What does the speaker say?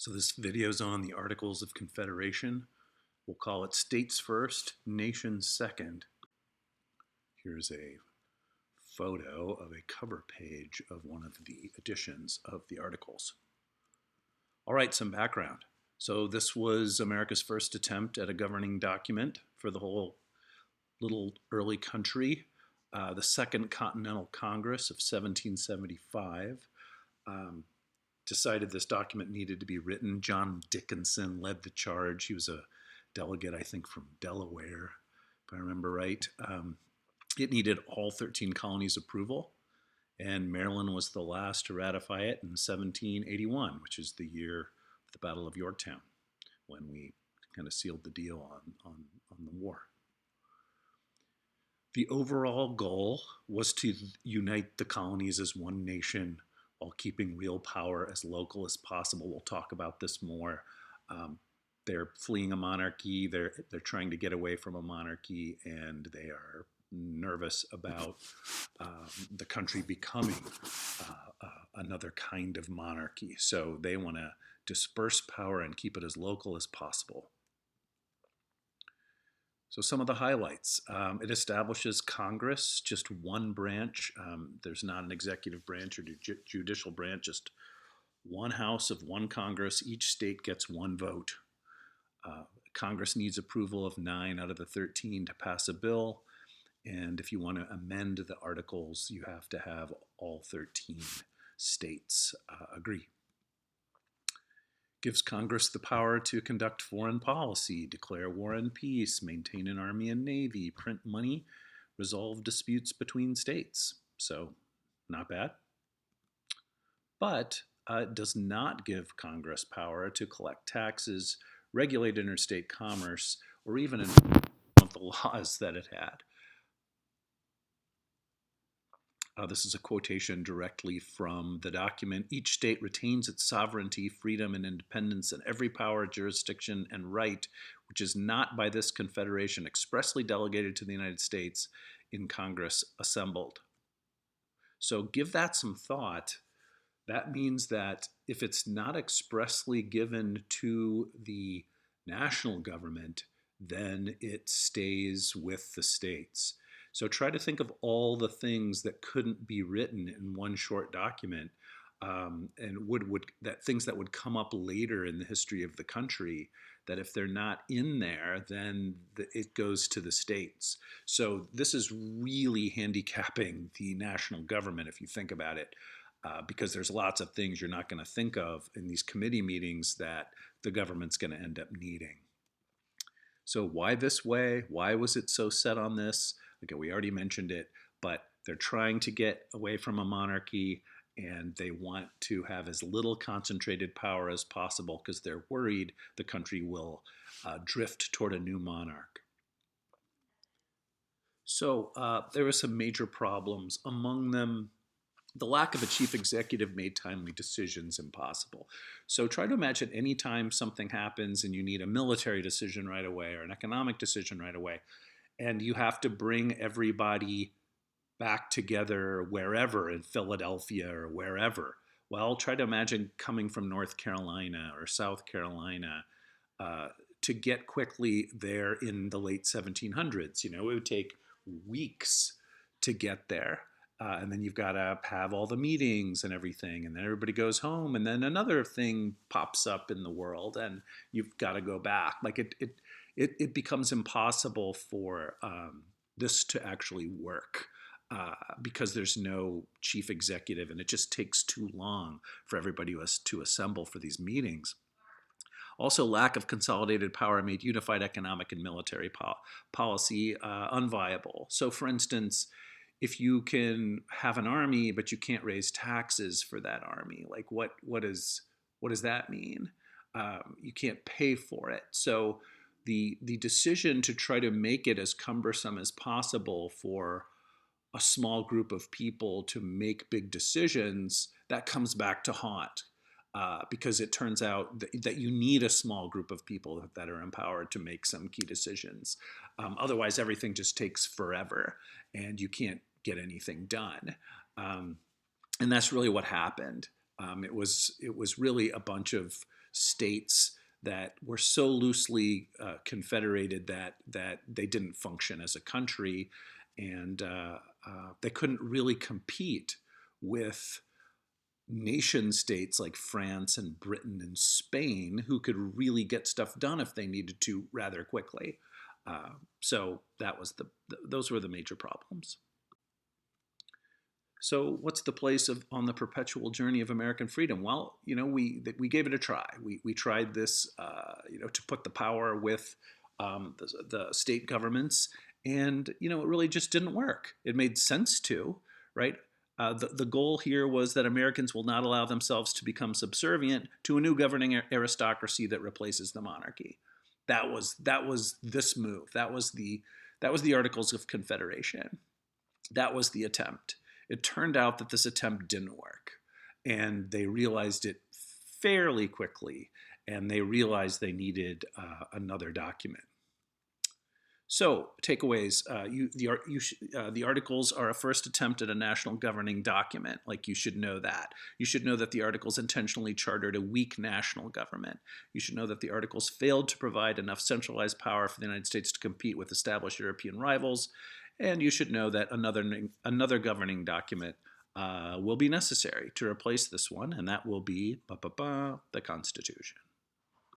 So this video is on the Articles of Confederation. We'll call it States First, Nations Second. Here's a photo of a cover page of one of the editions of the Articles. All right, some background. So this was America's first attempt at a governing document for the whole little early country. The Second Continental Congress of 1775 decided this document needed to be written. John Dickinson led the charge. He was a delegate, I think, from Delaware, if I remember right. It needed all 13 colonies' approval, and Maryland was the last to ratify it in 1781, which is the year of the Battle of Yorktown, when we kind of sealed the deal on the war. The overall goal was to unite the colonies as one nation while keeping real power as local as possible. We'll talk about this more. They're fleeing a monarchy. They're trying to get away from a monarchy, and they are nervous about the country becoming another kind of monarchy. So they want to disperse power and keep it as local as possible. So some of the highlights. It establishes Congress, just one branch. There's not an executive branch or judicial branch, just one house of one Congress. Each state gets one vote. Congress needs approval of 9 out of the 13 to pass a bill. And if you want to amend the articles, you have to have all 13 states agree. Gives Congress the power to conduct foreign policy, declare war and peace, maintain an army and navy, print money, resolve disputes between states. So, not bad. But it does not give Congress power to collect taxes, regulate interstate commerce, or even enforce the laws that it had. This is a quotation directly from the document. Each state retains its sovereignty, freedom, and independence, and every power, jurisdiction, and right which is not by this Confederation expressly delegated to the United States in Congress assembled. So give that some thought. That means that if it's not expressly given to the national government, then it stays with the states. So try to think of all the things that couldn't be written in one short document, and things that would come up later in the history of the country, that if they're not in there, then it goes to the states. So this is really handicapping the national government, if you think about it, because there's lots of things you're not going to think of in these committee meetings that the government's going to end up needing. So why this way? Why was it so set on this? Okay, we already mentioned it, but they're trying to get away from a monarchy, and they want to have as little concentrated power as possible because they're worried the country will drift toward a new monarch. So there were some major problems. Among them, the lack of a chief executive made timely decisions impossible. So try to imagine any time something happens and you need a military decision right away or an economic decision right away, and you have to bring everybody back together wherever, in Philadelphia or wherever. Well, try to imagine coming from North Carolina or South Carolina to get quickly there in the late 1700s. You know, it would take weeks to get there. And then you've got to have all the meetings and everything, and then everybody goes home, and then another thing pops up in the world, and you've got to go back. Like it becomes impossible for this to actually work because there's no chief executive, and it just takes too long for everybody to assemble for these meetings. Also, lack of consolidated power made unified economic and military policy unviable. So, for instance, if you can have an army, but you can't raise taxes for that army, like what does that mean? You can't pay for it. So the decision to try to make it as cumbersome as possible for a small group of people to make big decisions, that comes back to haunt. Because it turns out that you need a small group of people that are empowered to make some key decisions. Otherwise, everything just takes forever, and you can't get anything done. And that's really what happened. It was really a bunch of states that were so loosely confederated that they didn't function as a country, and they couldn't really compete with nation states like France and Britain and Spain, who could really get stuff done if they needed to rather quickly. So that was those were the major problems. So what's the place on the perpetual journey of American freedom? Well, we gave it a try. We tried this, to put the power with the state governments, and it really just didn't work. It made sense to, right? The goal here was that Americans will not allow themselves to become subservient to a new governing aristocracy that replaces the monarchy. That was this move. That was the Articles of Confederation. That was the attempt. It turned out that this attempt didn't work, and they realized it fairly quickly, and they realized they needed another document. So, takeaways: the Articles are a first attempt at a national governing document. Like, you should know that. You should know that the Articles intentionally chartered a weak national government. You should know that the Articles failed to provide enough centralized power for the United States to compete with established European rivals. And you should know that another governing document will be necessary to replace this one, and that will be the Constitution.